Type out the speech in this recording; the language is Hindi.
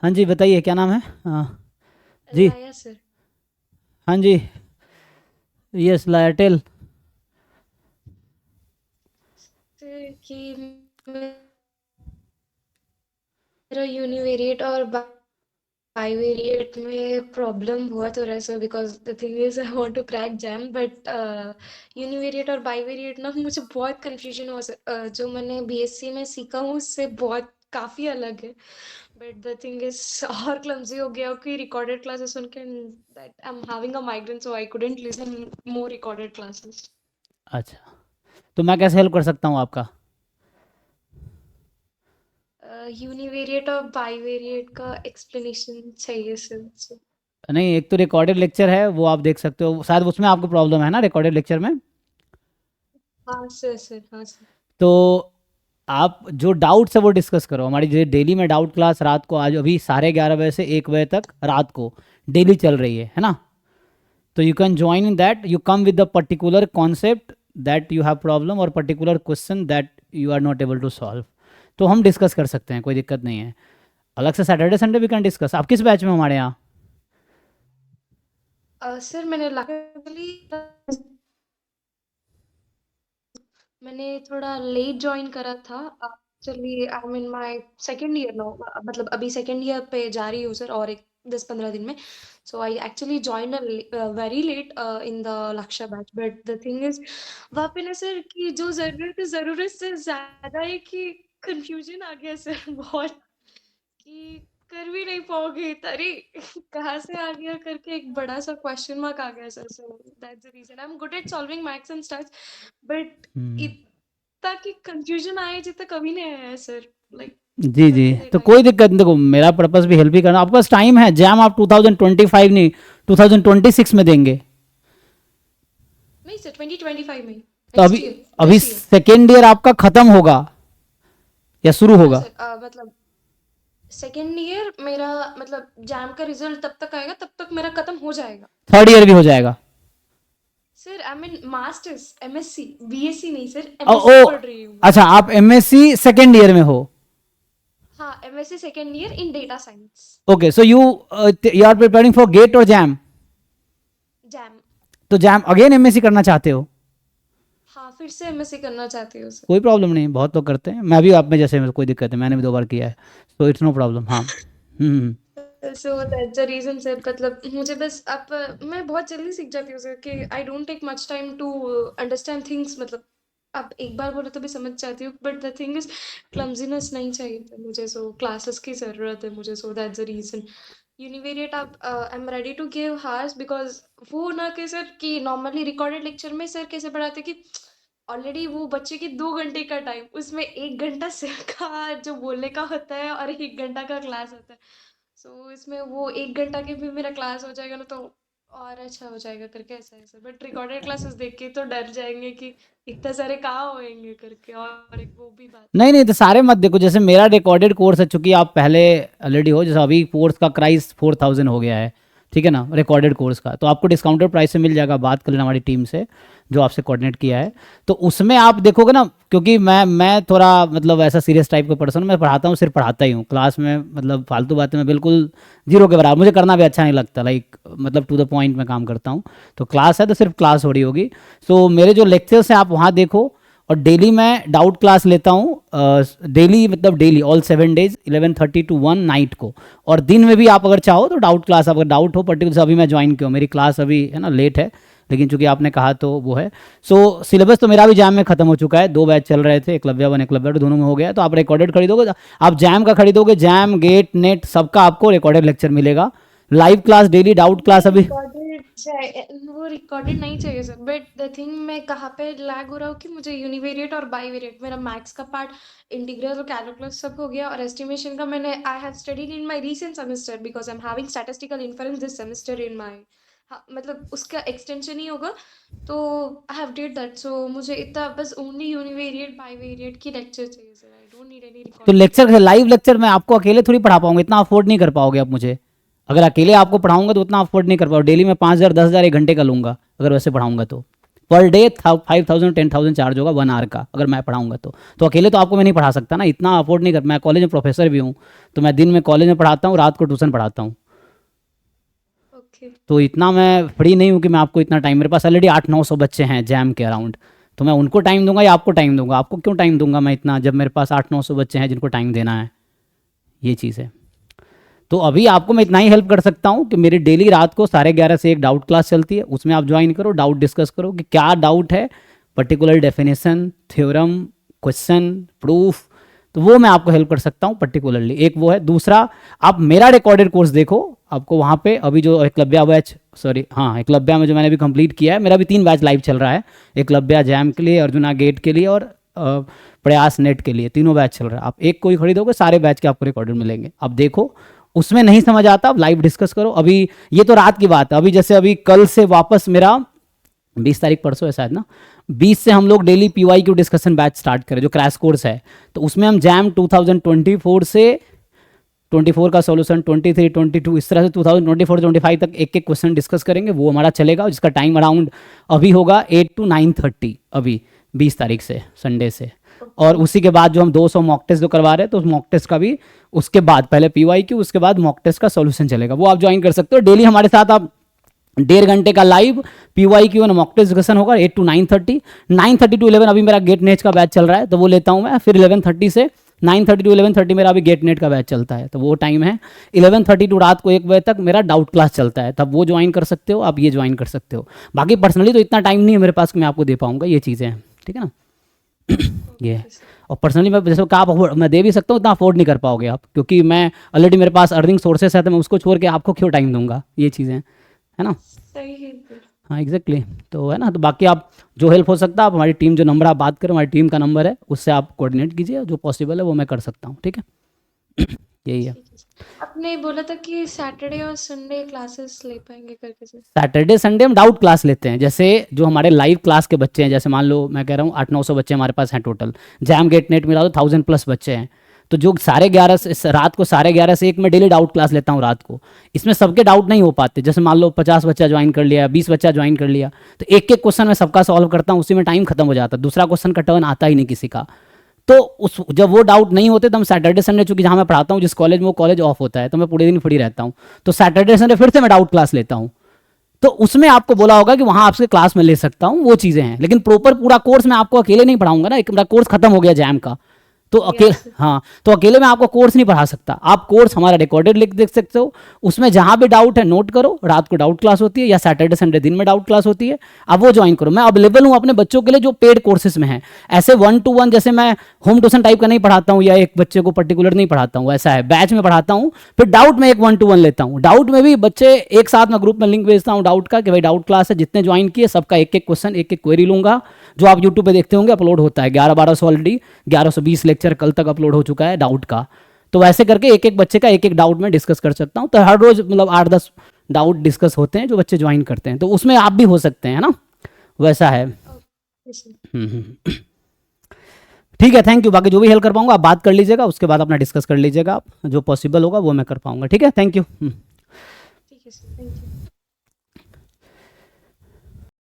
हाँ जी, बताइए क्या नाम है? जी। लाया सर। हाँ जी। यस, लायटेल। सर कि मेरा यूनिवेरिएट और बाईवेरिएट में प्रॉब्लम बहुत हो रहा है sir, because the thing is I want to crack JAM, but univariate और बाईवेरिएट ना मुझे बहुत कंफ्यूजन हुआ सर। जो मैंने बीएससी में सीखा हूँ उससे बहुत काफ़ी अलग है, बट द थिंग इज और क्लमजी हो गया कि रिकॉर्डेड क्लासेस सुन के that I am having a migraine, so I couldn't listen more recorded classes. अच्छा, तो मैं कैसे हेल्प कर सकता हूँ आपका? यूनिवेरिएट और बाईवेरिएट का एक्सप्लेनेशन चाहिए सर। नहीं, एक तो रिकॉर्डेड लेक्चर है, वो आप देख सकते हो, शायद उसमें आपको प्रॉब्लम है ना रिकॉर्डेड लेक्चर में। हाँ सर, सर हाँ सर। तो आप जो डाउट्स है वो डिस्कस करो। हमारी जो डेली में डाउट क्लास रात को, आज अभी 11:30 बजे से 1 बजे तक रात को डेली चल रही है ना? तो you can join in that, you come with the particular concept that you have problem और particular question that you are not able to solve. तो हम डिस्कस कर सकते हैं, कोई दिक्कत नहीं है। अलग से सैटरडे संडे भी कैन डिस्कस। आप किस बैच में हो हमारे यहाँ? सर मैंने लकीली मैंने थोड़ा लेट ज्वाइन करा था। Actually I am in my second year no, मतलब अभी सेकंड ईयर पे जा रही हूँ सर, और एक 10-15 दिन में। So I actually join very late in the Lakshya batch, but the thing is वहाँ पे ना सर कि जो जरूरत से ज्यादा है कि कंफ्यूजन आ गया सर बहुत, कि कर भी नहीं पाओगे, अरे कहाँ से आ गया करके एक बड़ा सा क्वेश्चन मार्क आ गया sir. So that's the reason I am good at solving maths and stats, but hmm. इतना कि कंफ्यूजन आए जितना कभी नहीं आया है सर, लाइक जी जी, करते तो टाइम। कोई दिक्कत नहीं। देखो, मेरा पर्पस भी हेल्प ही करना। आपके पास टाइम है, जैम आप 2025 नहीं, 2026 में देंगे। नहीं सर, 2025 में, तो नेक्स्ट अभी ईयर, अभी दिस ईयर। सेकेंड ईयर आपका खत्म होगा या शुरू हाँ होगा? सर, मतलब सेकेंड ईयर मेरा, मतलब जैम का रिजल्ट तब तक आएगा, तब तक मेरा खत्म हो जाएगा। थर्ड ईयर भी हो जाएगा? Sir I mean masters, MSc, BSc नहीं सर, ओ, एमएससी पढ़ रही हूँ मैं। अच्छा, आप एमएससी सेकेंड ईयर में हो? हाँ, MSc second year in data science. Okay, so you are preparing for GATE और जैम? जैम। तो जैम अगेन एमएससी करना चाहते हो? हाँ, फिर से एमएससी करना चाहती हूँ सर। कोई प्रॉब्लम नहीं, बहुत लोग करते हैं, मैं भी आप में जैसे, कोई दिक्कत नहीं, मैंने भी 2 बार किया है। तो इट्स नो प्रॉब्लम, हाँ। Hmm. So that's the reason sir, मतलब मुझे बस अब मैं बहुत जल्दी सीख जाती हूँ सर, कि I don't take much time to understand things, मतलब अब एक बार बोले तो भी समझ जाती हूँ, but the thing is clumsiness नहीं चाहिए था मुझे, सो क्लासेस की जरूरत है मुझे, so that's the reason. Univariate आप I am ready to give hours, because वो ना कि सर कि नॉर्मली रिकॉर्डेड लेक्चर में सर कैसे पढ़ाते कि ऑलरेडी वो बच्चे की 2 घंटे का टाइम, उसमें 1 घंटा सिर का जो बोलने का होता है और 1 घंटा का क्लास होता है। सो इसमें वो 1 घंटा के भी मेरा क्लास हो जाएगा ना, तो और अच्छा हो जाएगा करके ऐसा है सर, बट रिकॉर्डेड क्लासेस देख के तो डर जाएंगे कि इतने सारे कहाँ होएंगे करके, और एक वो भी बात है। नहीं नहीं, तो सारे मत देखो। जैसे मेरा रिकॉर्डेड कोर्स है, चूंकि आप पहले ऑलरेडी हो, जैसे अभी कोर्स का प्राइस 4000 हो गया है, ठीक है ना, रिकॉर्डेड कोर्स का, तो आपको डिस्काउंटेड प्राइस से मिल जाएगा। बात कर लेना हमारी टीम से जो आपसे कोऑर्डिनेट किया है। ओके। तो उसमें आप देखोगे ना, क्योंकि मैं थोड़ा मतलब ऐसा सीरियस टाइप का पर्सन, मैं पढ़ाता हूँ, सिर्फ पढ़ाता ही हूँ क्लास में, मतलब फालतू बातें मैं बिल्कुल जीरो के बराबर, मुझे करना भी अच्छा नहीं लगता, लाइक मतलब टू द पॉइंट में काम करता हूँ। तो क्लास है तो सिर्फ क्लास हो रही होगी। सो मेरे जो लेक्चर्स हैं आप वहाँ देखो। और डेली मैं डाउट क्लास लेता हूँ, डेली मतलब daily all 7 days, 11:30 to 1 night को। और दिन में भी आप अगर चाहो तो डाउट क्लास, अगर डाउट हो पर्टिकुलर, अभी मैं ज्वाइन किया हूँ, मेरी क्लास अभी है ना लेट है, लेकिन चूंकि आपने कहा तो वो है। सो सिलेबस तो मेरा भी जैम में खत्म हो चुका है, 2 बैच चल रहे थे, एकलव्य 1 एकलव्य 2 दोनों में हो गया। तो आप रिकॉर्डेड खरीदोगे, आप जैम का खरीदोगे, जैम गेट नेट सबका आपको रिकॉर्डेड लेक्चर मिलेगा। लाइव क्लास डेली, डाउट वो क्लास अभी। रिकॉर्डेड वो रिकॉर्डेड नहीं चाहिए सर, बट द थिंग मैं कहाँ पे लैग हो रहा हूँ कि मुझे यूनिवेरिएट और बाईवेरिएट, मेरा मैथ्स का पार्ट, इंटीग्रल और कैलकुलस सब हो गया, और एस्टिमेशन का मैंने I have studied in my recent semester, because I am having statistical inference this semester in my, हाँ मतलब उसका एक्सटेंशन ही होगा, तो I have did that. So मुझे इतना बस ओनली यूनिवेरिएट बाईवेरिएट की लेक्चर चाहिए sir, I don't need any तो recorded lecture, classes. Live lecture मैं आपको अकेले थोड़ी पढ़ा पाऊंगा, इतना अफोर्ड नहीं कर पाओगे आप मुझे। अगर अकेले आपको पढ़ाऊंगा तो उतना अफोर्ड नहीं कर पाओ, डेली मैं 5000 10,000 1 घंटे का लूंगा अगर वैसे पढ़ाऊंगा तो। पर डे 5,000 10,000 चार्ज होगा 1 आवर का, अगर मैं पढ़ाऊंगा तो अकेले तो आपको मैं नहीं पढ़ा सकता ना, इतना अफोर्ड नहीं कर। मैं कॉलेज में प्रोफेसर भी हूँ, तो मैं दिन में कॉलेज में पढ़ाता हूँ, रात को ट्यूशन पढ़ाता हूँ, ओके। तो इतना मैं फ्री नहीं हूँ कि मैं आपको इतना टाइम, मेरे पास ऑलरेडी 800-900 बच्चे हैं जैम के अराउंड, तो मैं उनको टाइम दूंगा या आपको टाइम दूंगा? आपको क्यों टाइम दूंगा मैं इतना, जब मेरे पास 800-900 बच्चे हैं जिनको टाइम देना है, ये चीज़ है। तो अभी आपको मैं इतना ही हेल्प कर सकता हूँ कि मेरी डेली रात को 11:30 से एक डाउट क्लास चलती है, उसमें आप ज्वाइन करो, डाउट डिस्कस करो कि क्या डाउट है, particular definition, theorem, question, proof, तो वो मैं आपको हेल्प कर सकता हूँ पर्टिकुलरली। एक वो है। दूसरा, आप मेरा रिकॉर्डेड कोर्स देखो, आपको वहाँ पे अभी जो एकलव्या बैच, सॉरी हाँ एकलव्या में जो मैंने अभी कंप्लीट किया है, मेरा भी 3 बैच लाइव चल रहा है, एकलव्या जैम के लिए, अर्जुना गेट के लिए और प्रयास नेट के लिए, तीनों बैच चल रहा है। आप एक कोई खरीदोगे, सारे बैच के आपको रिकॉर्डेड मिलेंगे, आप देखो, उसमें नहीं समझ आता आप लाइव डिस्कस करो। अभी ये तो रात की बात है, अभी जैसे अभी कल से वापस मेरा 20 तारीख परसों है शायद ना, 20 से हम लोग daily PYQ discussion batch start करें, जो क्रैश कोर्स है, तो उसमें हम जैम 2024 से 24 का सॉल्यूशन, 23 22 इस तरह से 2024 25 तक एक एक क्वेश्चन डिस्कस करेंगे, वो हमारा चलेगा, जिसका टाइम अराउंड अभी होगा 8 to 9:30 अभी 20 तारीख से, संडे से। और उसी के बाद जो हम 200 मॉक टेस्ट जो करवा रहे हैं, तो उस मॉक टेस्ट का भी उसके बाद, पहले PYQ उसके बाद मॉक टेस्ट का सॉल्यूशन चलेगा, वो आप ज्वाइन कर सकते हो डेली हमारे साथ। आप 1.5 घंटे का लाइव PYQ और मॉक टेस्ट डिस्कशन होगा 8 to 9:30, 9:30 to 11 अभी मेरा गेट नेट का बैच चल रहा है, तो वो लेता हूँ मैं। फिर 11:30 से 9:30 to 11:30 मेरा अभी गेट नेट का बैच चलता है, तो वो टाइम है। 11:30 to रात को 1 बजे तक मेरा डाउट क्लास चलता है, तब वो ज्वाइन कर सकते हो, आप ये ज्वाइन कर सकते हो। बाकी पर्सनली तो इतना टाइम नहीं है मेरे पास कि मैं आपको दे पाऊंगा, ये चीज़ें हैं, ठीक है ना। ये है। और पर्सनली मैं जैसे आप मैं दे भी सकता हूँ, उतना अफोर्ड नहीं कर पाओगे आप, क्योंकि मैं ऑलरेडी मेरे पास अर्निंग सोर्सेस है, तो मैं उसको छोड़ के आपको क्यों टाइम दूंगा, ये चीज़ें है ना। सही है फिर। हाँ एग्जैक्टली, तो है ना। तो बाकी आप जो हेल्प हो सकता है, आप हमारी टीम, जो नंबर आप बात करें, हमारी टीम का नंबर है, उससे आप कोऑर्डिनेट कीजिए, जो पॉसिबल है वो मैं कर सकता हूँ, ठीक है। यही है। ठीक है सर। आपने बोला था कि सैटरडे और संडे क्लासेस ले पाएंगे करके सर। सैटरडे संडे हम डाउट क्लास लेते हैं, जैसे जो हमारे लाइव क्लास के बच्चे हैं, जैसे मान लो मैं कह रहा हूँ 800-900 बच्चे हमारे पास हैं टोटल, जैम गेट नेट मिला तो 1000+ बच्चे हैं, तो जो 11:30 से रात को 11:30 से 1 में डेली डाउट क्लास लेता हूँ रात को। इसमें सबके डाउट नहीं हो पाते, जैसे मान लो 50 बच्चा ज्वाइन कर लिया, 20 बच्चा ज्वाइन कर लिया, तो एक एक क्वेश्चन मैं सबका सॉल्व करता हूँ, उसी में टाइम खत्म हो जाता है, दूसरा क्वेश्चन का टर्न आता ही नहीं किसी का। तो उस जब वो डाउट नहीं होते, तो हम सैटरडे संडे, चूंकि जहाँ मैं पढ़ाता हूँ जिस कॉलेज में, वो कॉलेज ऑफ होता है, तो मैं पूरे दिन फ्री रहता हूँ, तो सैटरडे संडे फिर से मैं डाउट क्लास लेता हूँ। तो उसमें आपको बोला होगा कि वहाँ आपसे क्लास में ले सकता हूँ, वो चीज़ें हैं। लेकिन प्रॉपर पूरा कोर्स मैं आपको अकेले नहीं पढ़ाऊंगा ना, एक मेरा कोर्स खत्म हो गया जैम का, तो अकेले, यस। हाँ, तो अकेले मैं आपको कोर्स नहीं पढ़ा सकता। आप कोर्स हमारा रिकॉर्डेड लिख देख सकते हो, उसमें जहाँ भी डाउट है नोट करो, रात को डाउट क्लास होती है या सैटरडे संडे दिन में डाउट क्लास होती है, आप वो ज्वाइन करो। मैं अवेलेबल हूँ अपने बच्चों के लिए जो पेड कोर्सेज में है। ऐसे 1-to-1 जैसे मैं होम ट्यूशन टाइप का नहीं पढ़ाता हूँ, या एक बच्चे को पर्टिकुलर नहीं पढ़ाता हूँ, ऐसा है, बैच में पढ़ाता हूँ। फिर डाउट में एक 1-to-1 लेता हूँ, डाउट में भी बच्चे एक साथ में ग्रुप में लिंक भेजता हूँ डाउट का, कि भाई डाउट क्लास है, जितने ज्वाइन किए सबका एक एक क्वेश्चन, एक एक क्वेरी लूंगा, जो आप यूट्यूब पे देखते होंगे अपलोड होता है, 1100-1200 ऑलरेडी 1120 लेक्चर कल तक अपलोड हो चुका है डाउट का। तो वैसे करके एक एक बच्चे का एक एक डाउट में डिस्कस कर सकता हूँ, तो हर रोज मतलब 8-10 डाउट डिस्कस होते हैं जो बच्चे ज्वाइन करते हैं, तो उसमें आप भी हो सकते हैं ना, वैसा है। Okay sir. हम्म। ठीक है, थैंक यू। बाकी जो भी हेल्प कर पाऊंगा आप बात कर लीजिएगा, उसके बाद अपना डिस्कस कर लीजिएगा, आप जो पॉसिबल होगा वो मैं कर पाऊंगा, ठीक है। Thank you. ठीक है सर, थैंक यू।